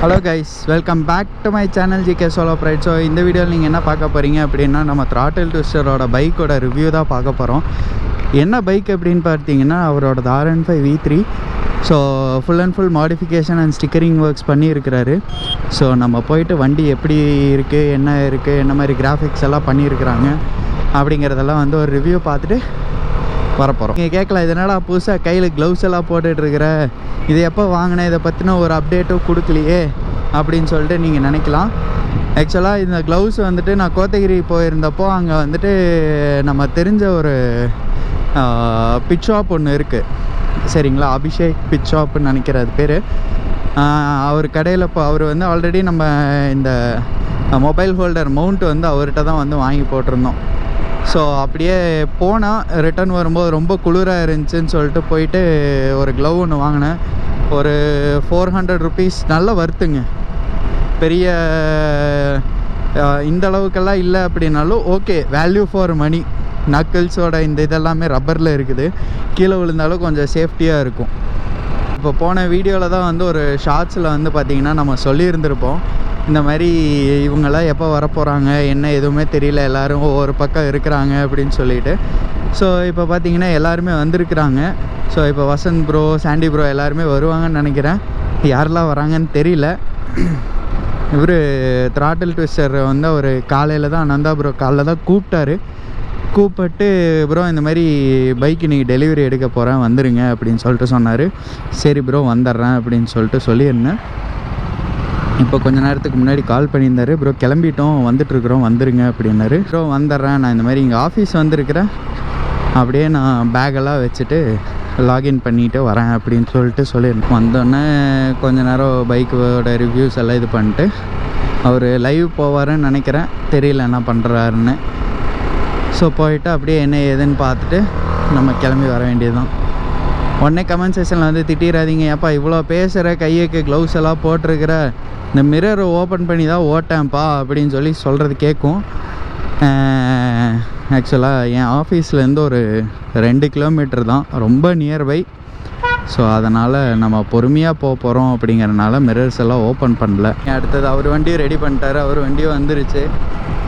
Hello guys, welcome back to my channel GK solo right. So இந்த வீடியோவில் நீங்கள் என்ன பார்க்க போகிறீங்க அப்படின்னா, நம்ம த்ராட்டில் ட்விஸ்டரோட பைக்கோட ரிவ்யூ தான் பார்க்க போகிறோம். என்ன பைக் அப்படின்னு பார்த்தீங்கன்னா, அவரோட R15 V3. So full and full modification and stickering works பண்ணியிருக்கிறாரு. ஸோ நம்ம போயிட்டு வண்டி எப்படி இருக்குது, என்ன மாதிரி கிராஃபிக்ஸ் எல்லாம் பண்ணியிருக்கிறாங்க அப்படிங்கிறதெல்லாம் வந்து ஒரு ரிவ்யூ பார்த்துட்டு வரப்போகிறோம். நீங்கள் கேட்கலாம், இது என்னடா புதுசாக கையில் க்ளவுஸ் எல்லாம் போட்டுட்ருக்கிற, இது எப்போ வாங்கினேன், இதை பற்றின ஒரு அப்டேட்டும் கொடுக்கலையே அப்படின்னு சொல்லிட்டு நீங்கள் நினைக்கலாம். ஆக்சுவலாக இந்த க்ளவுஸ் வந்துட்டு நான் கோத்தகிரி போயிருந்தப்போ அங்கே வந்துட்டு நம்ம தெரிஞ்ச ஒரு பிட் ஷாப் ஒன்று இருக்குது, சரிங்களா? அபிஷேக் பிட் ஷாப்புன்னு நினைக்கிற அது பேர். அவர் கடையில் இப்போ அவர் வந்து ஆல்ரெடி நம்ம இந்த மொபைல் ஹோல்டர் மவுண்ட் வந்து அவர்கிட்ட தான் வந்து வாங்கி போட்டிருந்தோம். ஸோ அப்படியே போனால் ரிட்டன் வரும்போது ரொம்ப குளிராக இருந்துச்சுன்னு சொல்லிட்டு போயிட்டு ஒரு க்ளவ் ஒன்று வாங்கினேன். ஒரு 400 ருபீஸ். நல்ல வருத்துங்க. பெரிய இந்த அளவுக்கெல்லாம் இல்லை அப்படின்னாலும் ஓகே, வேல்யூ ஃபார் மணி. நக்கிள்ஸோட இந்த இதெல்லாமே ரப்பரில் இருக்குது, கீழே விழுந்தாலும் கொஞ்சம் சேஃப்டியாக இருக்கும். இப்போ போன வீடியோவில் தான் வந்து ஒரு ஷார்ட்ஸில் வந்து பார்த்திங்கன்னா நம்ம சொல்லியிருந்திருப்போம், இந்த மாதிரி இவங்கெல்லாம் எப்போ வரப்போகிறாங்க என்ன எதுவுமே தெரியல, எல்லோரும் ஒவ்வொரு பக்கம் இருக்கிறாங்க அப்படின்னு சொல்லிட்டு. ஸோ இப்போ பார்த்திங்கன்னா எல்லாருமே வந்திருக்கிறாங்க. ஸோ இப்போ வசந்த் ப்ரோ, சாண்டி ப்ரோ எல்லாருமே வருவாங்கன்னு நினைக்கிறேன். யாரெல்லாம் வராங்கன்னு தெரியல. இவர் த்ராட்டில் ட்விஸ்டர் வந்து அவர் காலையில் தான், நந்தா ப்ரோ காலையில் தான் கூப்பிட்டு ப்ரோ இந்த மாதிரி பைக்கு நீங்கள் டெலிவரி எடுக்க போகிறேன் வந்துடுங்க அப்படின்னு சொல்லிட்டு சொன்னார். சரி ப்ரோ வந்துடுறேன் அப்படின்னு சொல்லிட்டு சொல்லியிருந்தேன். இப்போ கொஞ்ச நேரத்துக்கு முன்னாடி கால் பண்ணியிருந்தார், ப்ரோ கிளம்பிட்டோம் வந்துட்டுருக்குறோம் வந்துடுங்க அப்படின்னாரு. ப்ரோ வந்துடுறேன், நான் இந்த மாதிரி இங்கே ஆஃபீஸ் வந்திருக்கிறேன், அப்படியே நான் பேக்கெல்லாம் வச்சுட்டு லாகின் பண்ணிவிட்டு வரேன் அப்படின்னு சொல்லிட்டு சொல்லியிருந்தேன். வந்தோடனே கொஞ்ச நேரம் பைக்கோட ரிவ்யூஸ் எல்லாம் இது பண்ணிட்டு அவர் லைவ் போவாருன்னு நினைக்கிறேன், தெரியல என்ன பண்ணுறாருன்னு. ஸோ போயிட்டு அப்படியே என்ன ஏதுன்னு பார்த்துட்டு நம்ம கிளம்பி வர வேண்டியது தான். உடனே கமெண்ட் செக்ஷனில் வந்து திட்டிடாதீங்க, ஏப்பா இவ்வளோ பேசுகிற, கையுக்கு க்ளவுஸ் எல்லாம் போட்டிருக்கிற, இந்த மிரரை ஓப்பன் பண்ணி தான் ஓட்டேன்ப்பா அப்படின்னு சொல்லி சொல்கிறது கேட்கும். ஆக்சுவலாக என் ஆஃபீஸ்லேருந்து ஒரு 2 கிலோமீட்டர் தான், ரொம்ப நியர்பை. ஸோ அதனால் நம்ம பொறுமையாக போகிறோம் அப்படிங்கிறனால மிரர்ஸ் எல்லாம் ஓப்பன் பண்ணல. அடுத்தது அவர் வண்டியும் ரெடி பண்ணிட்டாரு, அவர் வண்டியும் வந்துருச்சு.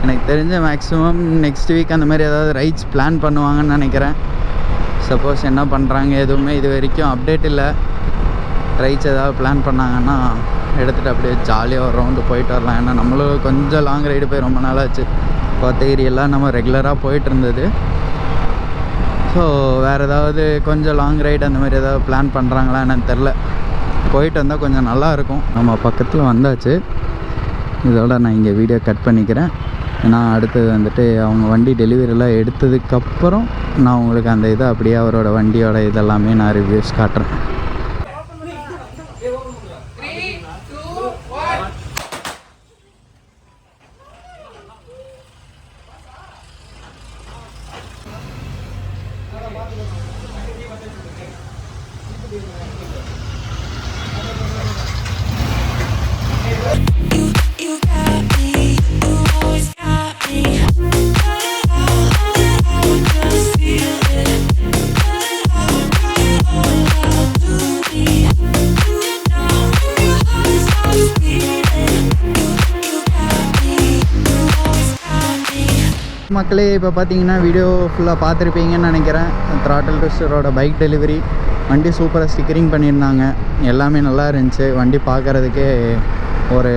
எனக்கு தெரிஞ்ச மேக்ஸிமம் நெக்ஸ்ட் வீக் அந்த மாதிரி ஏதாவது ரைட்ஸ் பிளான் பண்ணுவாங்கன்னு நினைக்கிறேன். சப்போஸ் என்ன பண்ணுறாங்க எதுவுமே இது வரைக்கும் அப்டேட் இல்லை. ரைட்ஸ் ஏதாவது பிளான் பண்ணாங்கன்னா எடுத்துகிட்டு அப்படியே ஜாலியாக ஒரு ரவுண்டு போயிட்டு வரலாம். ஏன்னா நம்மளும் கொஞ்சம் லாங் ரைடு போய் ரொம்ப நாளாச்சு. கோத்தகிரியெல்லாம் நம்ம ரெகுலராக போயிட்டு இருந்தது. ஸோ வேறு ஏதாவது கொஞ்சம் லாங் ரைடு அந்த மாதிரி ஏதாவது பிளான் பண்ணுறாங்களா என்னன்னு தெரில. போயிட்டு வந்தால் கொஞ்சம் நல்லாயிருக்கும். நம்ம பக்கத்தில் வந்தாச்சு. இதோட நான் இங்கே வீடியோ கட் பண்ணிக்கிறேன். ஏன்னா அடுத்தது வந்துட்டு அவங்க வண்டி டெலிவரியெல்லாம் எடுத்ததுக்கப்புறம் நான் உங்களுக்கு அந்த இதை அப்படியே அவரோட வண்டியோட இதெல்லாமே நான் ரிவ்யூஸ் காட்டுறேன். மக்களே, இப்போ பார்த்தீங்கன்னா வீடியோ ஃபுல்லாக பார்த்துருப்பீங்கன்னு நினைக்கிறேன். த்ராட்டில் ட்விஸ்டரோட பைக் டெலிவரி. வண்டி சூப்பராக ஸ்டிக்கரிங் பண்ணியிருந்தாங்க, எல்லாமே நல்லா இருந்துச்சு. வண்டி பார்க்குறதுக்கே ஒரு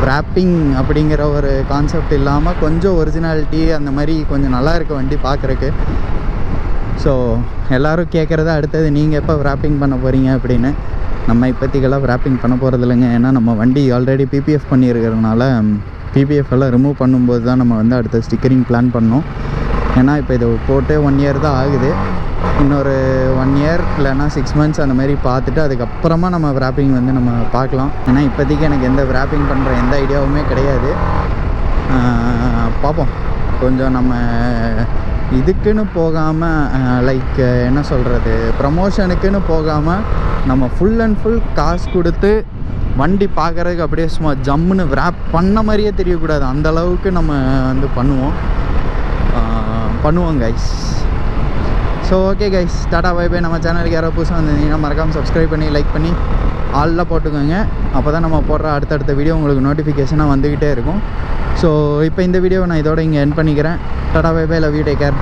ராப்பிங் அப்படிங்கிற ஒரு கான்செப்ட் இல்லாமல் கொஞ்சம் ஒரிஜினாலிட்டி அந்த மாதிரி கொஞ்சம் நல்லா இருக்குது வண்டி பார்க்குறக்கு. ஸோ எல்லோரும் கேட்குறது அடுத்தது நீங்கள் எப்போ ராப்பிங் பண்ண போகிறீங்க அப்படின்னு. நம்ம இப்போதைக்கெல்லாம் ராப்பிங் பண்ண போகிறது இல்லைங்க. ஏன்னா நம்ம வண்டி ஆல்ரெடி பிபிஎஃப் பண்ணியிருக்கிறதுனால பிபிஎஃப் எல்லாம் ரிமூவ் பண்ணும்போது தான் நம்ம வந்து அடுத்த ஸ்டிக்கரிங் பிளான் பண்ணோம். ஏன்னா இப்போ இதை போட்டு 1 இயர் தான் ஆகுது. இன்னொரு 1 இயர் இல்லைன்னா 6 மந்த்ஸ் அந்த மாதிரி பார்த்துட்டு அதுக்கப்புறமா நம்ம ராப்பிங் வந்து நம்ம பார்க்கலாம். ஏன்னா இப்போதைக்கு எனக்கு எந்த ராப்பிங் பண்ணுற எந்த ஐடியாவுமே கிடையாது. பார்ப்போம். கொஞ்சம் நம்ம இதுக்குன்னு போகாமல், லைக் என்ன சொல்கிறது, ப்ரமோஷனுக்குன்னு போகாமல் நம்ம ஃபுல் அண்ட் ஃபுல் காசு கொடுத்து வண்டி பார்க்குறதுக்கு அப்படியே சும்மா ஜம்முன்னு ரேப் பண்ண மாதிரியே தெரியக்கூடாது, அந்தளவுக்கு நம்ம வந்து பண்ணுவோம் கைஸ். ஸோ ஓகே கைஸ், டாடா பை பை. நம்ம சேனலுக்கு யாரோ புதுசாக வந்திருந்தீங்கன்னா மறக்காமல் சப்ஸ்கிரைப் பண்ணி லைக் பண்ணி ஆல்லாம் போட்டுக்கோங்க. அப்போ தான் நம்ம போடுற அடுத்தடுத்த வீடியோ உங்களுக்கு நோட்டிஃபிகேஷனாக வந்துக்கிட்டே இருக்கும். ஸோ இப்போ இந்த வீடியோவை நான் இதோட இங்கே எண்ட் பண்ணிக்கிறேன். டாடா bye bye, love you, take care.